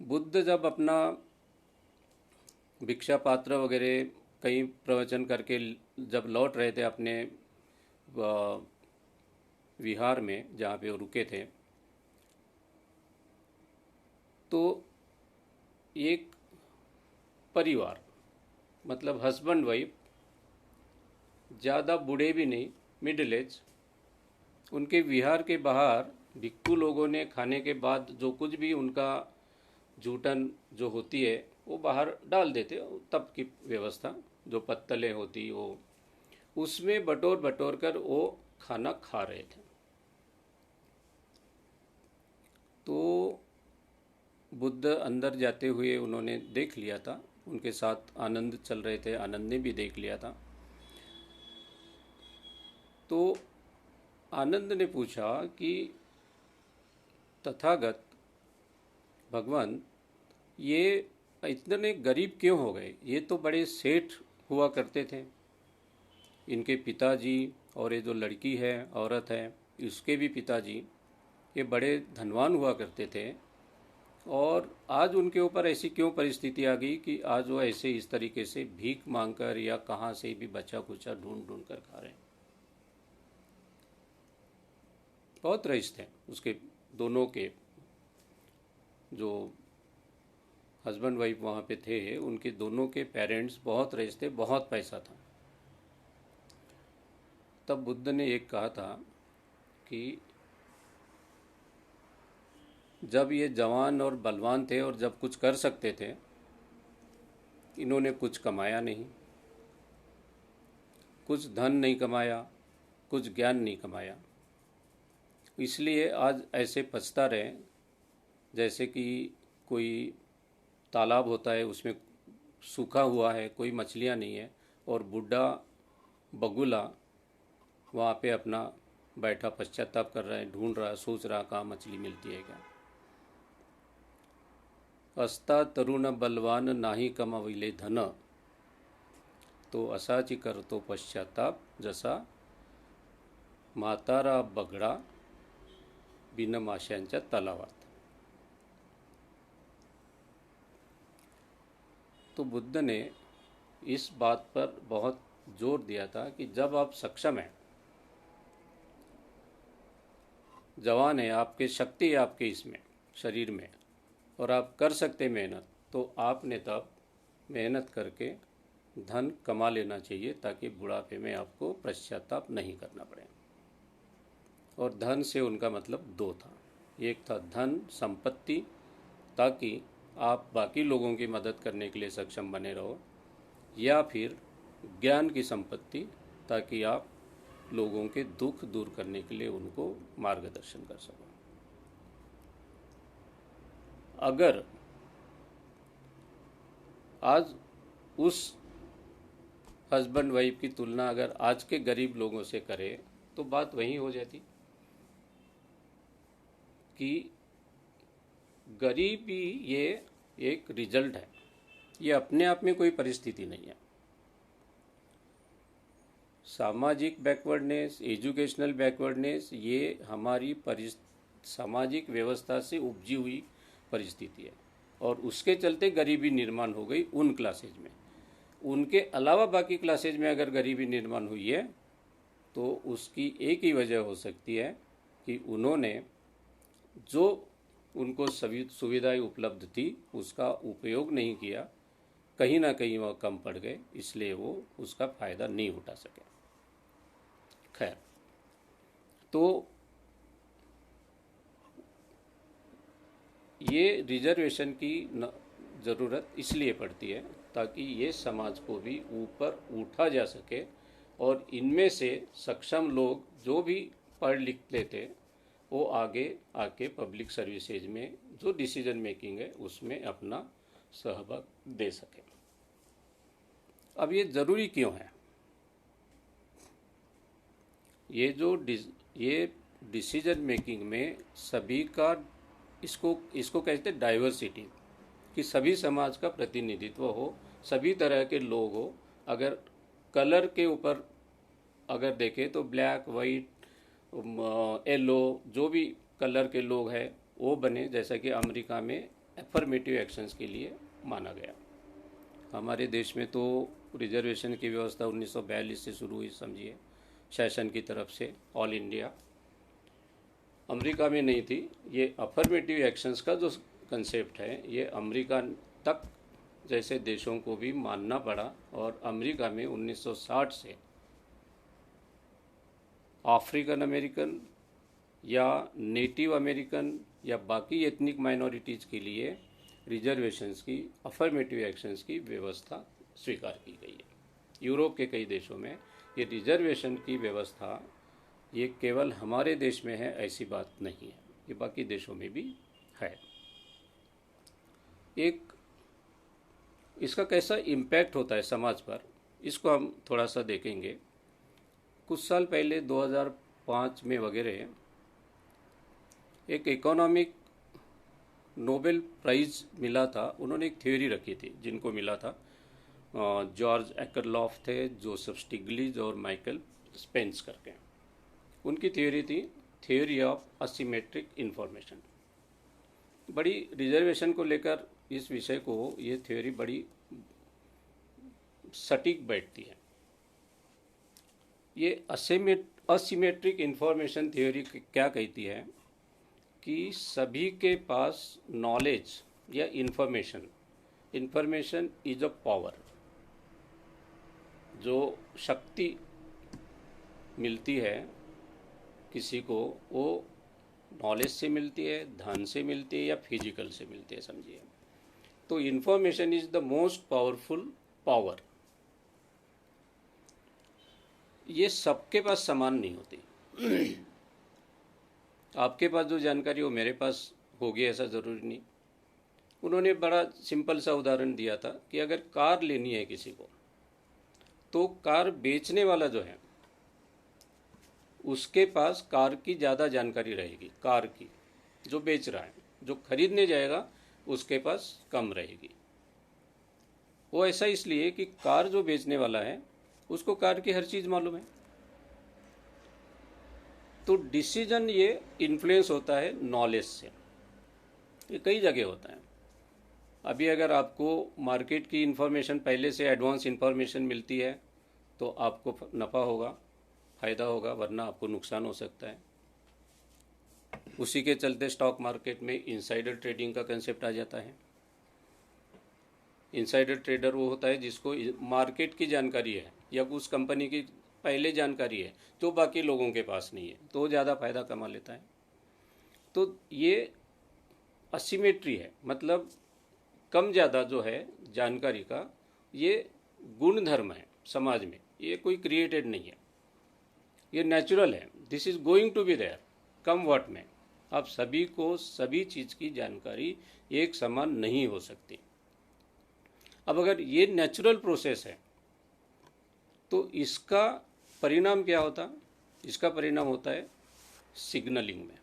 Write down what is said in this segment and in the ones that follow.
बुद्ध जब अपना भिक्षा पात्र वगैरह कई प्रवचन करके जब लौट रहे थे अपने विहार में जहाँ पे वो रुके थे, तो एक परिवार, मतलब हस्बैंड वाइफ, ज़्यादा बूढ़े भी नहीं, मिडिल एज, उनके विहार के बाहर भिक्खु लोगों ने खाने के बाद जो कुछ भी उनका जूठन जो होती है वो बाहर डाल देते। तब की व्यवस्था, जो पत्तलें होती वो उसमें बटोर बटोर कर वो खाना खा रहे थे। तो बुद्ध अंदर जाते हुए उन्होंने देख लिया था, उनके साथ आनंद चल रहे थे, आनंद ने भी देख लिया था। तो आनंद ने पूछा कि तथागत भगवान, ये इतने गरीब क्यों हो गए? ये तो बड़े सेठ हुआ करते थे, इनके पिताजी और ये जो लड़की है, औरत है, उसके भी पिताजी ये बड़े धनवान हुआ करते थे, और आज उनके ऊपर ऐसी क्यों परिस्थिति आ गई कि आज वो ऐसे इस तरीके से भीख मांगकर या कहाँ से भी बचा कुचा ढूंढ ढूंढ कर खा रहे हैं। बहुत रईस थे उसके, दोनों के जो हस्बैंड वाइफ वहाँ पे थे, उनके दोनों के पेरेंट्स बहुत रईस थे, बहुत पैसा था। तब बुद्ध ने एक कहा था कि जब ये जवान और बलवान थे और जब कुछ कर सकते थे, इन्होंने कुछ कमाया नहीं, कुछ धन नहीं कमाया, कुछ ज्ञान नहीं कमाया, इसलिए आज ऐसे पछता रहे जैसे कि कोई तालाब होता है, उसमें सूखा हुआ है, कोई मछलियाँ नहीं है, और बूढ़ा बगुला वहाँ पे अपना बैठा पश्चाताप कर रहा है, ढूंढ रहा, सोच रहा कहाँ मछली मिलती है क्या। अस्ता तरुण बलवान नाही कमाविले धन, तो असाची करतो पश्चाताप जसा म्हातारा बगडा बिन माशांच्या तलावात। तो बुद्ध ने इस बात पर बहुत जोर दिया था कि जब आप सक्षम हैं, जवान है, आपके शक्ति है आपके इसमें शरीर में, और आप कर सकते मेहनत, तो आपने तब मेहनत करके धन कमा लेना चाहिए, ताकि बुढ़ापे में आपको पश्चाताप नहीं करना पड़े। और धन से उनका मतलब दो था, एक था धन संपत्ति, ताकि आप बाकी लोगों की मदद करने के लिए सक्षम बने रहो, या फिर ज्ञान की संपत्ति, ताकि आप लोगों के दुख दूर करने के लिए उनको मार्गदर्शन कर सको। अगर आज उस हस्बैंड वाइफ की तुलना अगर आज के गरीब लोगों से करें, तो बात वही हो जाती कि गरीबी ये एक रिजल्ट है, ये अपने आप में कोई परिस्थिति नहीं है। सामाजिक बैकवर्डनेस, एजुकेशनल बैकवर्डनेस, ये हमारी सामाजिक व्यवस्था से उपजी हुई परिस्थिति है, और उसके चलते गरीबी निर्माण हो गई उन क्लासेज में। उनके अलावा बाकी क्लासेज में अगर गरीबी निर्माण हुई है, तो उसकी एक ही वजह हो सकती है कि उन्होंने जो उनको सभी सुविधाएं उपलब्ध थी उसका उपयोग नहीं किया, कहीं ना कहीं वह कम पड़ गए, इसलिए वो उसका फ़ायदा नहीं उठा सके। खैर, तो ये रिजर्वेशन की ज़रूरत इसलिए पड़ती है ताकि ये समाज को भी ऊपर उठा जा सके, और इनमें से सक्षम लोग जो भी पढ़ लिख लेते, वो आगे आके पब्लिक सर्विसेज में जो डिसीजन मेकिंग है उसमें अपना सहभाग दे सके। अब ये ज़रूरी क्यों है? ये डिसीजन मेकिंग में सभी का, इसको कहते हैं डाइवर्सिटी, कि सभी समाज का प्रतिनिधित्व हो, सभी तरह के लोग हो। अगर कलर के ऊपर अगर देखें तो ब्लैक, वाइट, येलो, जो भी कलर के लोग हैं वो बने, जैसा कि अमेरिका में एफर्मेटिव एक्शंस के लिए माना गया। हमारे देश में तो रिजर्वेशन की व्यवस्था 1942 से शुरू हुई, समझिए, सेशन की तरफ से, ऑल इंडिया। अमेरिका में नहीं थी। ये अफर्मेटिव एक्शंस का जो कंसेप्ट है ये अमेरिका तक जैसे देशों को भी मानना पड़ा, और अमेरिका में 1960 से अफ्रीकन अमेरिकन या नेटिव अमेरिकन या बाकी एथनिक माइनॉरिटीज़ के लिए रिजर्वेशंस की, अफर्मेटिव एक्शंस की व्यवस्था स्वीकार की गई है। यूरोप के कई देशों में ये रिजर्वेशन की व्यवस्था, ये केवल हमारे देश में है ऐसी बात नहीं है, ये बाकी देशों में भी है। एक इसका कैसा इम्पैक्ट होता है समाज पर, इसको हम थोड़ा सा देखेंगे। कुछ साल पहले 2005 में वगैरह एक इकोनॉमिक नोबेल प्राइज मिला था। उन्होंने एक थ्योरी रखी थी, जिनको मिला था जॉर्ज एकरलॉफ थे, जोसेफ स्टिग्लिज और माइकल स्पेंस करके। उनकी थ्योरी थी थ्योरी ऑफ असिमेट्रिक इंफॉर्मेशन। बड़ी रिजर्वेशन को लेकर इस विषय को, ये थ्योरी बड़ी सटीक बैठती है। ये असिमेट्रिक इंफॉर्मेशन थ्योरी क्या कहती है कि सभी के पास नॉलेज या इंफॉर्मेशन इज अ पावर। जो शक्ति मिलती है किसी को, वो नॉलेज से मिलती है, धन से मिलती है या फिजिकल से मिलती है, समझिए। तो information is the most powerful power. ये सबके पास समान नहीं होती। आपके पास जो जानकारी हो मेरे पास होगी ऐसा ज़रूरी नहीं। उन्होंने बड़ा सिंपल सा उदाहरण दिया था कि अगर कार लेनी है किसी को, तो कार बेचने वाला जो है उसके पास कार की ज़्यादा जानकारी रहेगी, कार की जो बेच रहा है। जो खरीदने जाएगा उसके पास कम रहेगी। वो ऐसा इसलिए कि कार जो बेचने वाला है उसको कार की हर चीज़ मालूम है। तो डिसीजन ये इन्फ्लुएंस होता है नॉलेज से। ये कई जगह होता है। अभी अगर आपको मार्केट की इन्फॉर्मेशन पहले से एडवांस इन्फॉर्मेशन मिलती है तो आपको नफ़ा होगा, फ़ायदा होगा, वरना आपको नुकसान हो सकता है। उसी के चलते स्टॉक मार्केट में इनसाइडर ट्रेडिंग का कंसेप्ट आ जाता है। इनसाइडर ट्रेडर वो होता है जिसको मार्केट की जानकारी है या उस कंपनी की पहले जानकारी है जो बाकी लोगों के पास नहीं है, तो ज़्यादा फायदा कमा लेता है। तो ये असिमेट्री है, मतलब कम ज़्यादा जो है जानकारी का, ये गुणधर्म है समाज में। ये कोई क्रिएटेड नहीं है, ये नेचुरल है। This is going to be there. Comment में आप सभी को सभी चीज़ की जानकारी एक समान नहीं हो सकती। अब अगर ये नेचुरल प्रोसेस है तो इसका परिणाम क्या होता? इसका परिणाम होता है सिग्नलिंग में।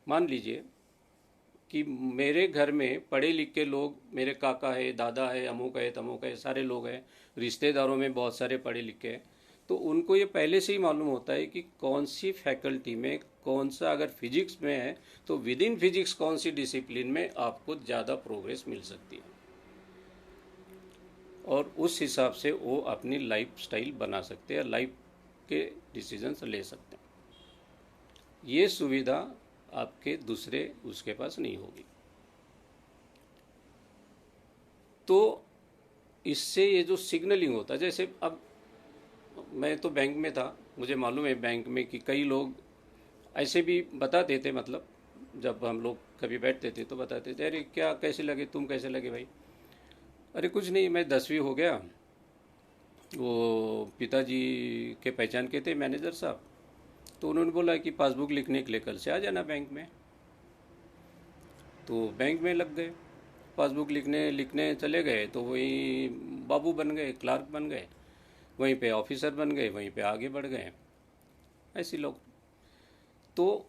मान लीजिए कि मेरे घर में पढ़े लिखे लोग, मेरे काका है, दादा है, अमुक है, तमुक है, सारे लोग हैं, रिश्तेदारों में बहुत सारे पढ़े लिखे हैं। तो उनको ये पहले से ही मालूम होता है कि कौन सी फैकल्टी में कौन सा, अगर फिजिक्स में है तो विद इन फिजिक्स कौन सी डिसिप्लिन में आपको ज़्यादा प्रोग्रेस मिल सकती है, और उस हिसाब से वो अपनी लाइफ स्टाइल बना सकते हैं, लाइफ के डिसीजंस ले सकते हैं। ये सुविधा आपके दूसरे उसके पास नहीं होगी। तो इससे ये जो सिग्नलिंग होता है, जैसे अब मैं तो बैंक में था, मुझे मालूम है बैंक में कि कई लोग ऐसे भी बताते थे, मतलब जब हम लोग कभी बैठते थे तो बताते थे, अरे क्या कैसे लगे, तुम कैसे लगे भाई? अरे कुछ नहीं, मैं 10वीं हो गया। वो पिताजी के पहचान के थे मैनेजर साहब, तो उन्होंने बोला कि पासबुक लिखने के लिए कल से आ जाना बैंक में। तो बैंक में लग गए, पासबुक लिखने चले गए, तो वहीं बाबू बन गए, क्लार्क बन गए, वहीं पे ऑफिसर बन गए, वहीं पे आगे बढ़ गए, ऐसे लोग। तो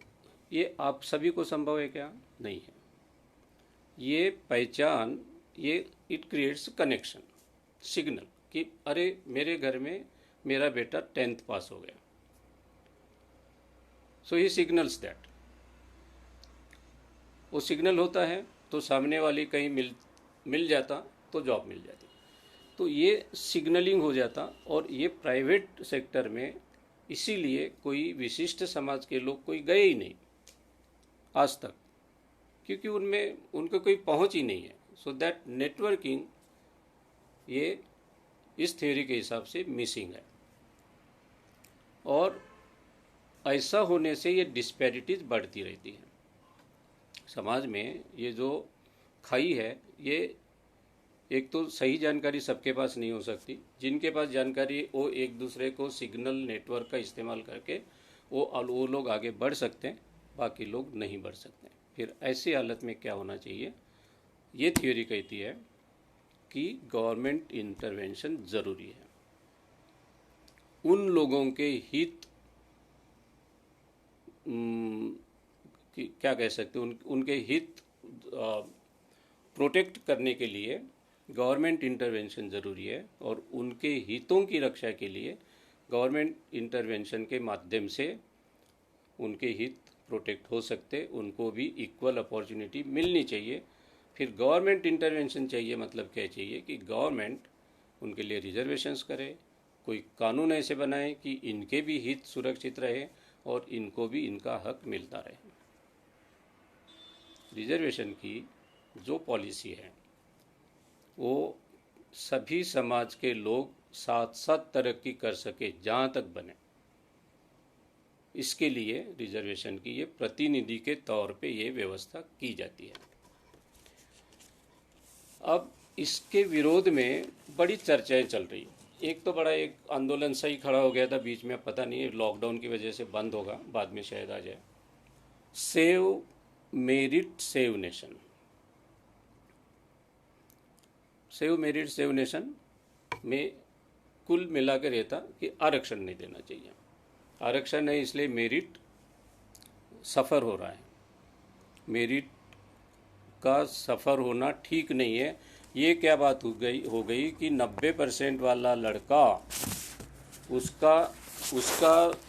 ये आप सभी को संभव है क्या? नहीं है। ये पहचान, ये इट क्रिएट्स कनेक्शन, सिग्नल कि अरे मेरे घर में मेरा बेटा 10th पास हो गया, सो ही सिग्नल्स दैट। वो सिग्नल होता है तो सामने वाले कहीं मिल जाता तो जॉब मिल जाती। तो ये सिग्नलिंग हो जाता। और ये प्राइवेट सेक्टर में इसीलिए कोई विशिष्ट समाज के लोग कोई गए ही नहीं आज तक, क्योंकि उनमें उनको कोई पहुंच ही नहीं है। सो दैट नेटवर्किंग ये इस थ्योरी के हिसाब से मिसिंग है। और ऐसा होने से ये डिस्पैरिटीज बढ़ती रहती है समाज में। ये जो खाई है, ये एक तो सही जानकारी सबके पास नहीं हो सकती। जिनके पास जानकारी वो एक दूसरे को सिग्नल नेटवर्क का इस्तेमाल करके वो लोग आगे बढ़ सकते हैं, बाकी लोग नहीं बढ़ सकते। फिर ऐसी हालत में क्या होना चाहिए, ये थ्योरी कहती है कि गवर्नमेंट इंटरवेंशन ज़रूरी है। उन लोगों के हित क्या कह सकते हैं, उनके हित प्रोटेक्ट करने के लिए गवर्नमेंट इंटरवेंशन ज़रूरी है। और उनके हितों की रक्षा के लिए गवर्नमेंट इंटरवेंशन के माध्यम से उनके हित प्रोटेक्ट हो सकते, उनको भी इक्वल अपॉर्चुनिटी मिलनी चाहिए। फिर गवर्नमेंट इंटरवेंशन चाहिए मतलब क्या चाहिए कि गवर्नमेंट उनके लिए रिजर्वेशंस करे, कोई कानून ऐसे बनाए कि इनके भी हित सुरक्षित रहे और इनको भी इनका हक मिलता रहे। रिजर्वेशन की जो पॉलिसी है वो सभी समाज के लोग साथ साथ तरक्की कर सके जहाँ तक बने, इसके लिए रिजर्वेशन की ये प्रतिनिधि के तौर पे ये व्यवस्था की जाती है। अब इसके विरोध में बड़ी चर्चाएं चल रही। एक तो बड़ा एक आंदोलन सही खड़ा हो गया था बीच में, पता नहीं लॉकडाउन की वजह से बंद होगा, बाद में शायद आ जाए। Save merit save nation. Save merit save nation में कुल मिलाकर रहता कि आरक्षण नहीं देना चाहिए। आरक्षण नहीं इसलिए मेरिट सफ़र हो रहा है। मेरिट का सफ़र होना ठीक नहीं है। ये क्या बात हो गई कि 90% वाला लड़का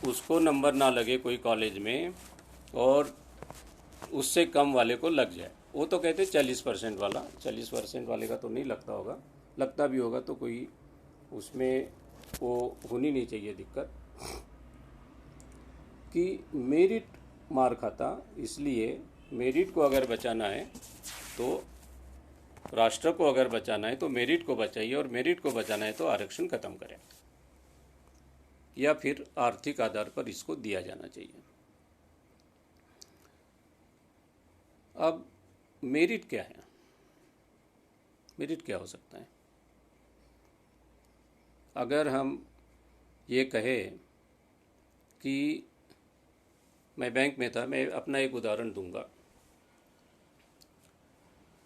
उसको नंबर ना लगे कोई कॉलेज में और उससे कम वाले को लग जाए। वो तो कहते 40% वाला, 40% वाले का तो नहीं लगता होगा, लगता भी होगा तो कोई उसमें वो होनी नहीं चाहिए दिक्कत कि मेरिट मार खाता। इसलिए मेरिट को अगर बचाना है तो राष्ट्र को अगर बचाना है तो मेरिट को बचाइए, और मेरिट को बचाना है तो आरक्षण खत्म करें या फिर आर्थिक आधार पर इसको दिया जाना चाहिए। अब मेरिट क्या है, मेरिट क्या हो सकता है? अगर हम ये कहें कि मैं बैंक में था, मैं अपना एक उदाहरण दूंगा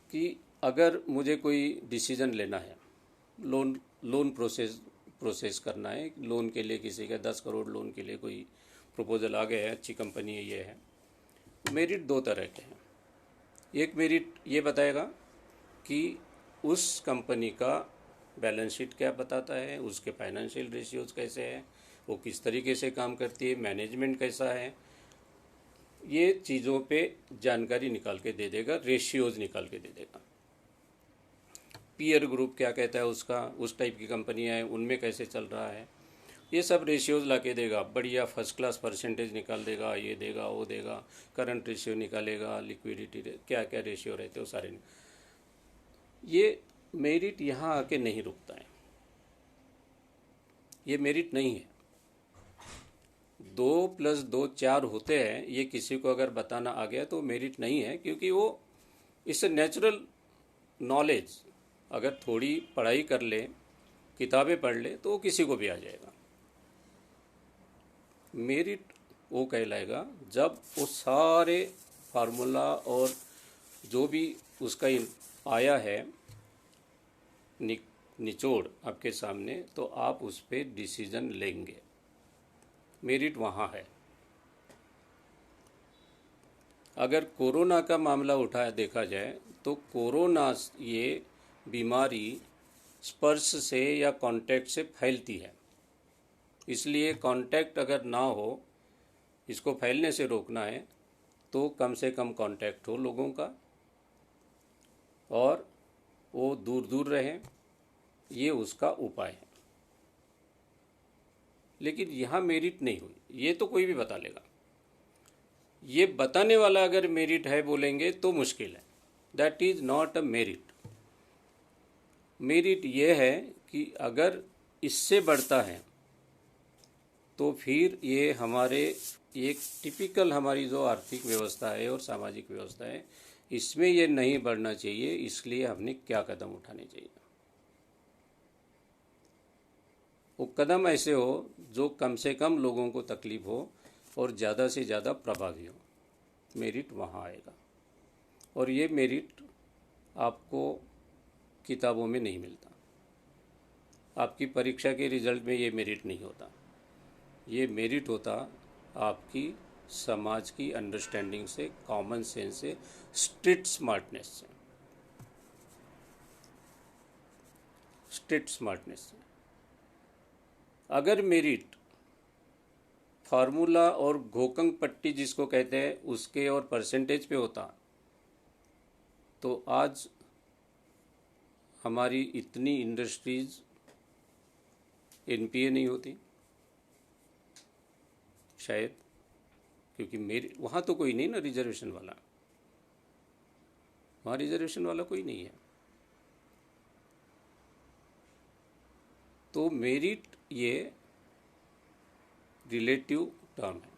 कि अगर मुझे कोई डिसीजन लेना है, लोन प्रोसेस करना है, लोन के लिए किसी का 10 करोड़ लोन के लिए कोई प्रपोजल आ गया है, अच्छी कंपनी है, ये है। मेरिट दो तरह के हैं। एक मेरिट ये बताएगा कि उस कंपनी का बैलेंस शीट क्या बताता है, उसके फाइनेंशियल रेशियोज कैसे हैं, वो किस तरीके से काम करती है, मैनेजमेंट कैसा है, ये चीज़ों पे जानकारी निकाल के दे देगा, रेशियोज निकाल के दे देगा। पीयर ग्रुप क्या कहता है उसका, उस टाइप की कंपनियां हैं उनमें कैसे चल रहा है, ये सब रेशियोज ला के देगा। बढ़िया फर्स्ट क्लास परसेंटेज निकाल देगा, ये देगा वो देगा, करंट रेशियो निकालेगा, लिक्विडिटी क्या क्या रेशियो रहते हो सारे। ये मेरिट यहाँ आके नहीं रुकता है, ये मेरिट नहीं है। 2+2 4 होते हैं, ये किसी को अगर बताना आ गया तो मेरिट नहीं है, क्योंकि वो इससे नेचुरल नॉलेज, अगर थोड़ी पढ़ाई कर ले, किताबें पढ़ ले तो वो किसी को भी आ जाएगा। मेरिट वो कहलाएगा जब वो सारे फार्मूला और जो भी उसका आया है निचोड़ आपके सामने, तो आप उस पर डिसीजन लेंगे। मेरिट वहाँ है। अगर कोरोना का मामला देखा जाए तो कोरोना ये बीमारी स्पर्श से या कांटेक्ट से फैलती है, इसलिए कांटेक्ट अगर ना हो, इसको फैलने से रोकना है तो कम से कम कांटेक्ट हो लोगों का और वो दूर दूर रहें, ये उसका उपाय है। लेकिन यहाँ मेरिट नहीं हुई, ये तो कोई भी बता लेगा। ये बताने वाला अगर मेरिट है बोलेंगे तो मुश्किल है। That is not a merit. Merit ये है कि अगर इससे बढ़ता है तो फिर ये हमारे एक टिपिकल हमारी जो आर्थिक व्यवस्था है और सामाजिक व्यवस्था है, इसमें ये नहीं बढ़ना चाहिए। इसलिए हमने क्या कदम उठाने चाहिए? वो कदम ऐसे हो जो कम से कम लोगों को तकलीफ हो और ज़्यादा से ज़्यादा प्रभावी हो। मेरिट वहाँ आएगा। और ये मेरिट आपको किताबों में नहीं मिलता। आपकी परीक्षा के रिजल्ट में ये मेरिट नहीं होता। ये मेरिट होता आपकी समाज की अंडरस्टैंडिंग से, कॉमन सेंस से, स्ट्रीट स्मार्टनेस से। स्ट्रीट स्मार्टनेस से अगर मेरिट फार्मूला और घोकंग पट्टी जिसको कहते हैं उसके और परसेंटेज पे होता तो आज हमारी इतनी इंडस्ट्रीज एनपीए नहीं होती शायद, क्योंकि मेरे वहाँ तो कोई नहीं ना रिजर्वेशन वाला, वहाँ रिजर्वेशन वाला कोई नहीं है। तो मेरिट ये रिलेटिव टर्म है,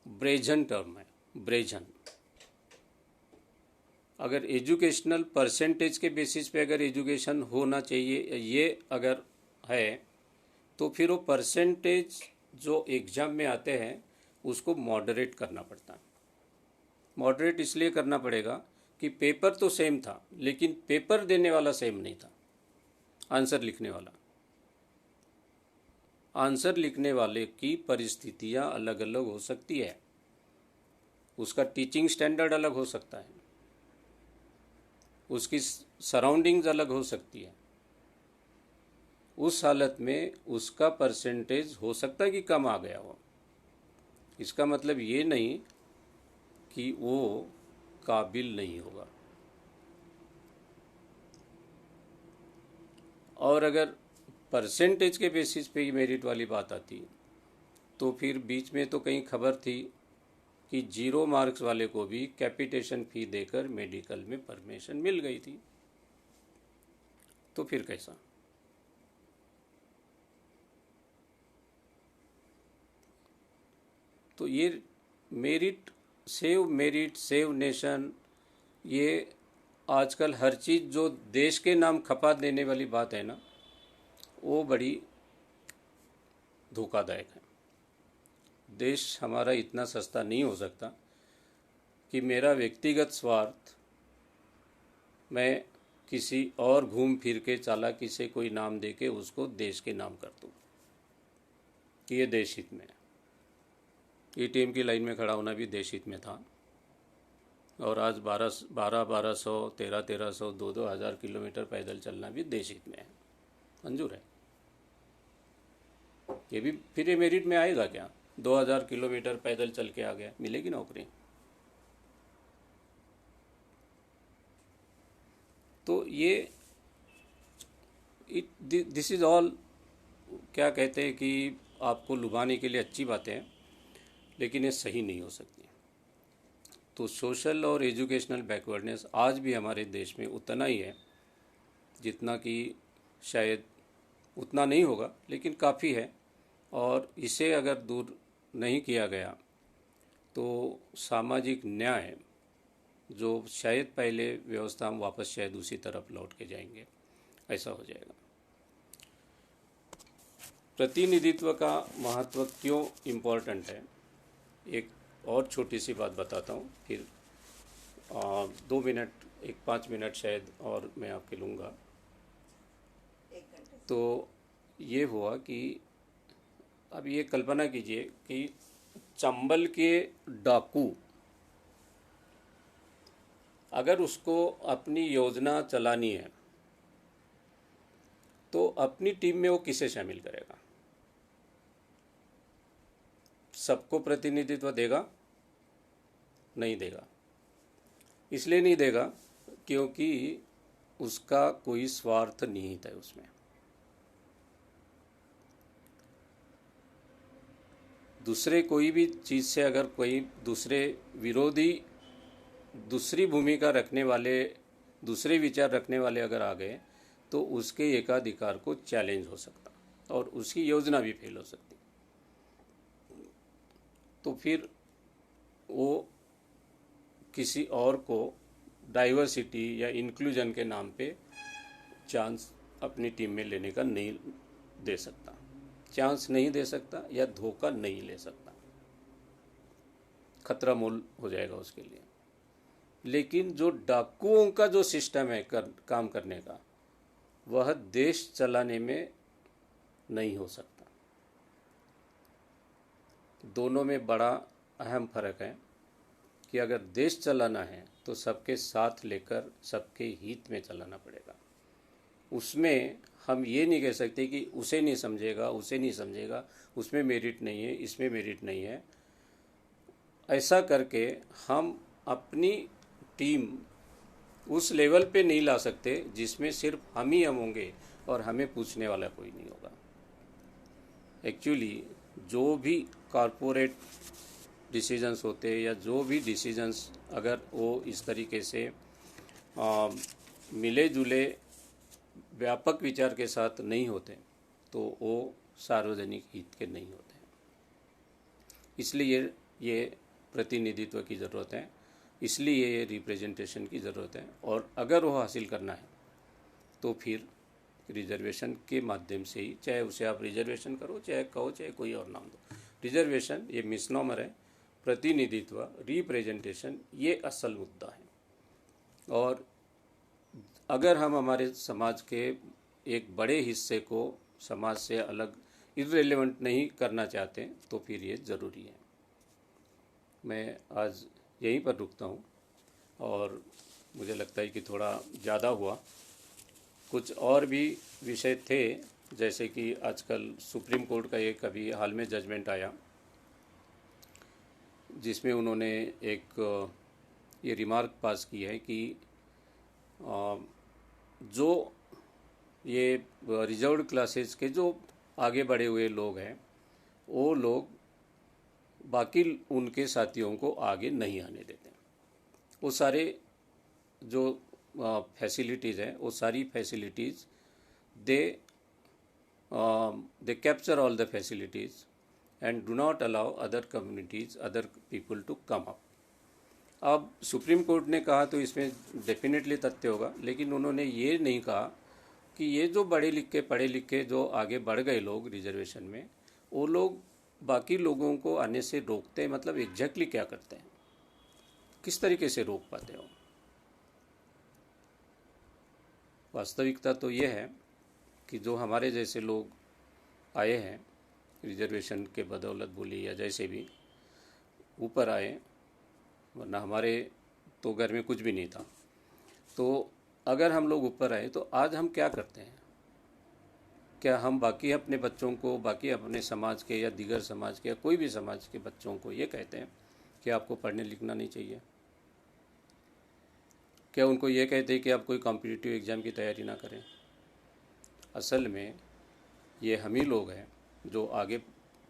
ब्रेजन टर्म है, ब्रेजन। अगर एजुकेशनल परसेंटेज के बेसिस पे अगर एजुकेशन होना चाहिए ये अगर है तो फिर वो परसेंटेज जो एग्ज़ाम में आते हैं उसको मॉडरेट करना पड़ता है। मॉडरेट इसलिए करना पड़ेगा कि पेपर तो सेम था लेकिन पेपर देने वाला सेम नहीं था, आंसर लिखने वाला। आंसर लिखने वाले की परिस्थितियाँ अलग अलग हो सकती है, उसका टीचिंग स्टैंडर्ड अलग हो सकता है, उसकी सराउंडिंग्स अलग हो सकती है। उस हालत में उसका परसेंटेज हो सकता है कि कम आ गया हो। इसका मतलब ये नहीं कि वो काबिल नहीं होगा। और अगर परसेंटेज के बेसिस पे ही मेरिट वाली बात आती तो फिर बीच में तो कहीं खबर थी कि 0 मार्क्स वाले को भी कैपिटेशन फ़ी देकर मेडिकल में परमिशन मिल गई थी। तो फिर कैसा? तो ये मेरिट सेव नेशन, ये आजकल हर चीज़ जो देश के नाम खपा देने वाली बात है ना, वो बड़ी धोखादायक है। देश हमारा इतना सस्ता नहीं हो सकता कि मेरा व्यक्तिगत स्वार्थ मैं किसी और घूम फिर के चालाकी से कोई नाम दे के उसको देश के नाम कर दूँ कि ये देश हित में है। एटीएम की लाइन में खड़ा होना भी देश हित में था और आज 1200 1300 2,000 किलोमीटर पैदल चलना भी देश हित में है, मंजूर है। ये भी फिर ये मेरिट में आएगा क्या? 2,000 किलोमीटर पैदल चल के आ गया, मिलेगी नौकरी? तो ये दिस इज़ ऑल, क्या कहते हैं कि आपको लुभाने के लिए अच्छी बातें हैं लेकिन ये सही नहीं हो सकती। तो सोशल और एजुकेशनल बैकवर्डनेस आज भी हमारे देश में उतना ही है जितना कि शायद उतना नहीं होगा लेकिन काफ़ी है। और इसे अगर दूर नहीं किया गया तो सामाजिक न्याय जो शायद पहले व्यवस्था हम वापस शायद उसी तरफ लौट के जाएंगे, ऐसा हो जाएगा। प्रतिनिधित्व का महत्व क्यों इम्पोर्टेंट है, एक और छोटी सी बात बताता हूँ, फिर 2 मिनट 5 मिनट शायद और मैं आपके लूँगा। तो ये हुआ कि अब ये कल्पना कीजिए कि चंबल के डाकू अगर उसको अपनी योजना चलानी है तो अपनी टीम में वो किसे शामिल करेगा? सबको प्रतिनिधित्व देगा? नहीं देगा। इसलिए नहीं देगा क्योंकि उसका कोई स्वार्थ निहित है उसमें। दूसरे कोई भी चीज़ से अगर कोई दूसरे विरोधी, दूसरी भूमिका रखने वाले, दूसरे विचार रखने वाले अगर आ गए तो उसके एकाधिकार को चैलेंज हो सकता और उसकी योजना भी फेल हो सकती। तो फिर वो किसी और को डाइवर्सिटी या इंक्लूजन के नाम पे चांस अपनी टीम में लेने का नहीं दे सकता, चांस नहीं दे सकता या धोखा नहीं ले सकता, खतरा मोल हो जाएगा उसके लिए। लेकिन जो डाकुओं का जो सिस्टम है काम करने का, वह देश चलाने में नहीं हो सकता। दोनों में बड़ा अहम फर्क है कि अगर देश चलाना है तो सबके साथ लेकर सबके हित में चलाना पड़ेगा। उसमें हम ये नहीं कह सकते कि उसे नहीं समझेगा, उसे नहीं समझेगा, उसमें मेरिट नहीं है, इसमें मेरिट नहीं है। ऐसा करके हम अपनी टीम उस लेवल पे नहीं ला सकते जिसमें सिर्फ हम ही हम होंगे और हमें पूछने वाला कोई नहीं होगा। एक्चुअली जो भी कॉरपोरेट डिसीजंस होते हैं या जो भी डिसीजंस अगर वो इस तरीके से मिले जुले व्यापक विचार के साथ नहीं होते तो वो सार्वजनिक हित के नहीं होते। इसलिए ये प्रतिनिधित्व की ज़रूरत है, इसलिए ये रिप्रेजेंटेशन की ज़रूरत है। और अगर वो हासिल करना है तो फिर रिजर्वेशन के माध्यम से ही, चाहे उसे आप रिजर्वेशन करो, चाहे कहो, चाहे कोई और नाम दो। रिजर्वेशन ये मिसनॉमर है, प्रतिनिधित्व, रिप्रेजेंटेशन ये असल मुद्दा है। और अगर हम हमारे समाज के एक बड़े हिस्से को समाज से अलग, इररिलेवेंट नहीं करना चाहते तो फिर ये ज़रूरी है। मैं आज यहीं पर रुकता हूँ और मुझे लगता है कि थोड़ा ज़्यादा हुआ। कुछ और भी विषय थे, जैसे कि आजकल सुप्रीम कोर्ट का एक अभी हाल में जजमेंट आया जिसमें उन्होंने एक ये रिमार्क पास की है कि जो ये रिजर्व्ड क्लासेस के जो आगे बढ़े हुए लोग हैं वो लोग बाकी उनके साथियों को आगे नहीं आने देते। वो सारे जो फैसिलिटीज़ हैं वो सारी facilities they capture all the facilities and do not allow other communities, other people to come up. अब सुप्रीम कोर्ट ने कहा तो इसमें डेफिनेटली तथ्य होगा, लेकिन उन्होंने ये नहीं कहा कि ये जो पढ़े लिखे जो आगे बढ़ गए लोग रिजर्वेशन में, वो लोग बाकी लोगों को आने से रोकते हैं। मतलब एग्जैक्टली क्या करते हैं, किस तरीके से रोक पाते हो? वास्तविकता तो ये है कि जो हमारे जैसे लोग आए हैं रिजर्वेशन के बदौलत बोली या जैसे भी ऊपर आए, वरना हमारे तो घर में कुछ भी नहीं था। तो अगर हम लोग ऊपर आए तो आज हम क्या करते हैं? क्या हम बाकी अपने बच्चों को, बाकी अपने समाज के या दीगर समाज के या कोई भी समाज के बच्चों को ये कहते हैं कि आपको पढ़ने लिखना नहीं चाहिए? क्या उनको ये कहते हैं कि आप कोई कॉम्पिटिटिव एग्ज़ाम की तैयारी ना करें? असल में ये हम ही लोग हैं जो आगे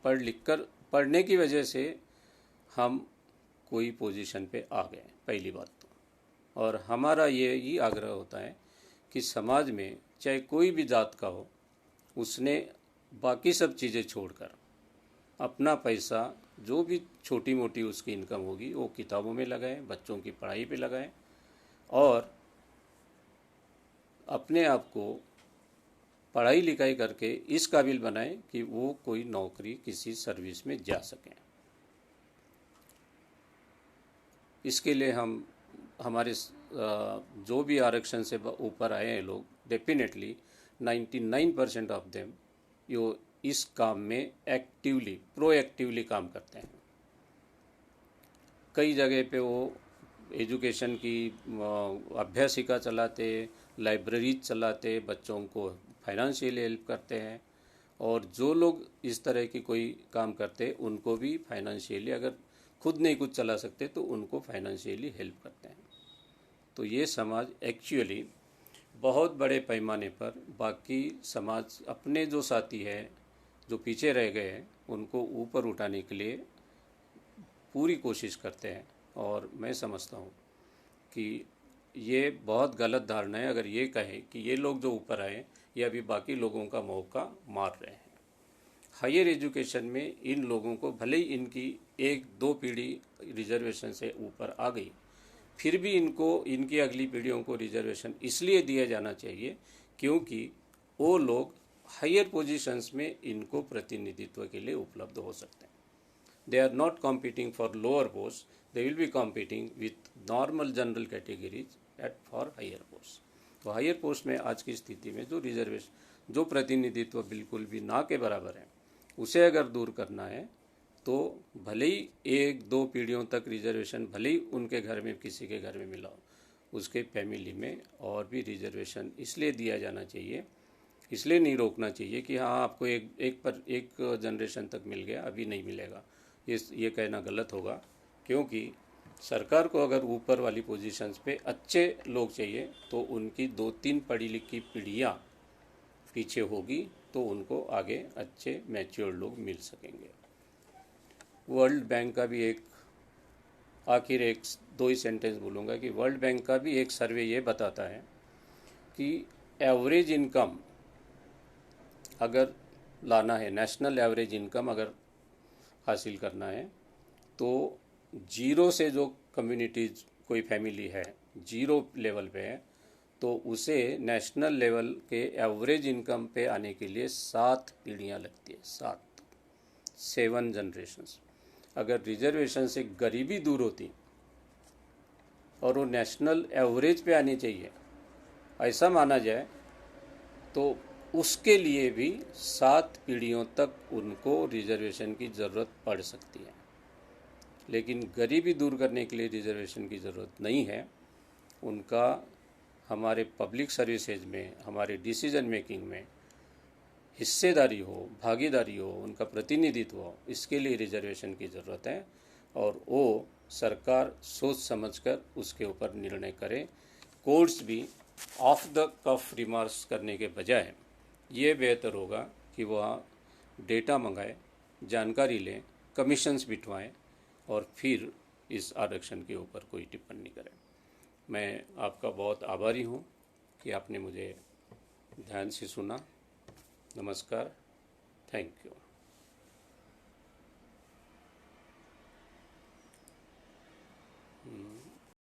पढ़ लिख कर, पढ़ने की वजह से हम कोई पोजीशन पे आ गए, पहली बात तो। और हमारा ये ही आग्रह होता है कि समाज में चाहे कोई भी जात का हो, उसने बाकी सब चीज़ें छोड़कर अपना पैसा, जो भी छोटी मोटी उसकी इनकम होगी, वो किताबों में लगाए, बच्चों की पढ़ाई पे लगाए और अपने आप को पढ़ाई लिखाई करके इस काबिल बनाए कि वो कोई नौकरी, किसी सर्विस में जा सकें। इसके लिए हम हमारे जो भी आरक्षण से ऊपर आए हैं लोग, डेफिनेटली 99% ऑफ देम यो इस काम में एक्टिवली, प्रोएक्टिवली काम करते हैं। कई जगह पे वो एजुकेशन की अभ्यासिका चलाते, लाइब्रेरी चलाते, बच्चों को फाइनेंशियल हेल्प करते हैं और जो लोग इस तरह की कोई काम करते उनको भी फाइनेंशियली, अगर खुद नहीं कुछ चला सकते तो उनको फाइनेंशियली हेल्प करते हैं। तो ये समाज एक्चुअली बहुत बड़े पैमाने पर बाकी समाज, अपने जो साथी है जो पीछे रह गए हैं, उनको ऊपर उठाने के लिए पूरी कोशिश करते हैं। और मैं समझता हूँ कि ये बहुत गलत धारणा है अगर ये कहें कि ये लोग जो ऊपर आए ये अभी बाकी लोगों का मौका मार रहे हैं। हायर एजुकेशन में इन लोगों को भले ही इनकी एक दो पीढ़ी रिजर्वेशन से ऊपर आ गई, फिर भी इनको, इनकी अगली पीढ़ियों को रिजर्वेशन इसलिए दिया जाना चाहिए क्योंकि वो लोग हायर पोजीशंस में इनको प्रतिनिधित्व के लिए उपलब्ध हो सकते हैं। They are not competing for lower posts, they will be competing with normal general categories for higher posts. तो हायर पोस्ट में आज की स्थिति में जो रिजर्वेशन, जो प्रतिनिधित्व बिल्कुल भी ना के बराबर है, उसे अगर दूर करना है तो भले ही एक दो पीढ़ियों तक रिजर्वेशन, भले ही उनके घर में किसी के घर में मिला हो, उसके फैमिली में और भी रिजर्वेशन इसलिए दिया जाना चाहिए, इसलिए नहीं रोकना चाहिए कि हाँ आपको एक जनरेशन तक मिल गया, अभी नहीं मिलेगा। ये कहना गलत होगा, क्योंकि सरकार को अगर ऊपर वाली पोजीशंस पे अच्छे लोग चाहिए तो उनकी 2-3 पढ़ी लिखी पीढ़ियाँ पीछे होगी तो उनको आगे अच्छे मैच्योर लोग मिल सकेंगे। वर्ल्ड बैंक का भी एक आखिर एक दो ही सेंटेंस बोलूँगा कि वर्ल्ड बैंक का भी एक सर्वे ये बताता है कि एवरेज इनकम अगर लाना है, नेशनल एवरेज इनकम अगर हासिल करना है, तो जीरो से जो कम्युनिटीज, कोई फैमिली है जीरो लेवल पे है, तो उसे नेशनल लेवल के एवरेज इनकम पे आने के लिए 7 पीढ़ियाँ लगती है, 7 जनरेशन्स। अगर रिजर्वेशन से गरीबी दूर होती और वो नेशनल एवरेज पे आनी चाहिए ऐसा माना जाए, तो उसके लिए भी 7 पीढ़ियों तक उनको रिजर्वेशन की ज़रूरत पड़ सकती है। लेकिन गरीबी दूर करने के लिए रिजर्वेशन की ज़रूरत नहीं है। उनका हमारे पब्लिक सर्विसेज में, हमारे डिसीजन मेकिंग में हिस्सेदारी हो, भागीदारी हो, उनका प्रतिनिधित्व हो, इसके लिए रिजर्वेशन की ज़रूरत है। और वो सरकार सोच समझकर उसके ऊपर निर्णय करे। कोर्ट्स भी ऑफ द कफ रिमार्क्स करने के बजाय ये बेहतर होगा कि वह डेटा मंगाए, जानकारी लें, कमीशंस बिठवाएं और फिर इस आरक्षण के ऊपर कोई टिप्पणी करें। मैं आपका बहुत आभारी हूँ कि आपने मुझे ध्यान से सुना। नमस्कार, थैंक यू।